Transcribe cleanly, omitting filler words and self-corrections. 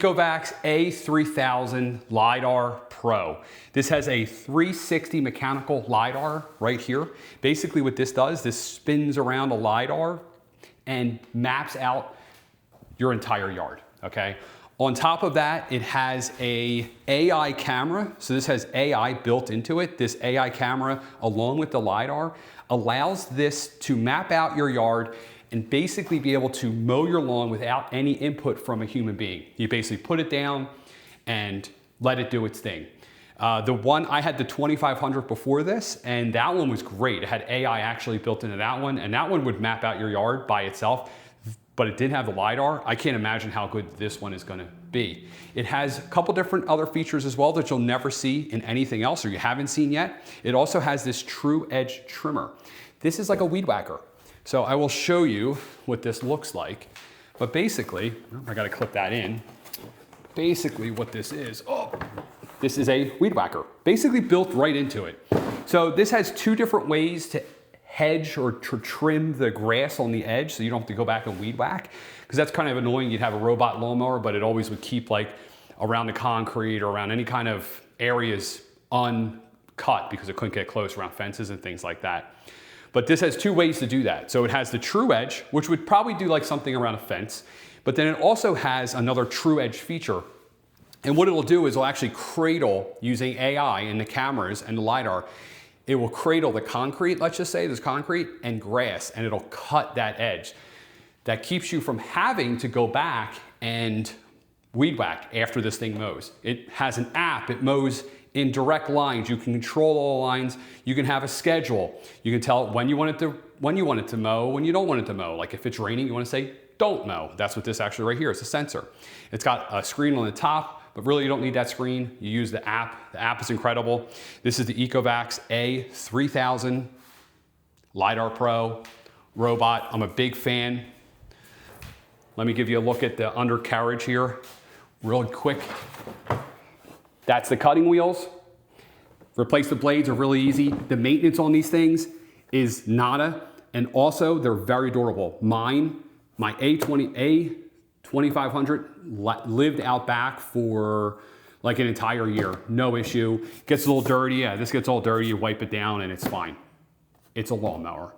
ECOVACS A3000 LiDAR Pro. This has a 360 mechanical LiDAR right here. Basically what this does, this spins around a LiDAR and maps out your entire yard, okay? On top of that, it has a AI camera. So this has AI built into it. This AI camera, along with the LiDAR, allows this to map out your yard and basically be able to mow your lawn without any input from a human being. You basically put it down and let it do its thing. I had the 2500 before this, and that one was great. It had AI actually built into that one, and that one would map out your yard by itself, but it didn't have the LiDAR. I can't imagine how good this one is gonna be. It has a couple different other features as well that you'll never see in anything else or you haven't seen yet. It also has this TruEdge trimmer. This is like a weed whacker. So I will show you what this looks like. But basically, I gotta clip that in. Basically what this is, this is a weed whacker, basically built right into it. So this has two different ways to hedge or to trim the grass on the edge so you don't have to go back and weed whack, because that's kind of annoying. You'd have a robot lawnmower, but it always would keep like around the concrete or around any kind of areas uncut because it couldn't get close around fences and things like that. But this has two ways to do that. So it has the TruEdge, which would probably do like something around a fence, but then it also has another TruEdge feature. And what it'll do is it'll actually cradle using AI and the cameras and the LiDAR. It will cradle the concrete, let's just say there's concrete and grass, and it'll cut that edge. That keeps you from having to go back and weed whack after this thing mows. It has an app, it mows in direct lines. You can control all the lines. You can have a schedule. You can tell it when you want it to mow, when you don't want it to mow. Like if it's raining, you want to say, don't mow. That's what this actually right here is, a sensor. It's got a screen on the top, but really you don't need that screen. You use the app. The app is incredible. This is the ECOVACS A3000 LiDAR Pro robot. I'm a big fan. Let me give you a look at the undercarriage here real quick. That's the cutting wheels. Replace the blades are really easy. The maintenance on these things is nada, and also they're very durable. My A2500 lived out back for like an entire year, no issue. Gets a little dirty, yeah, this gets all dirty, you wipe it down and it's fine. It's a lawnmower.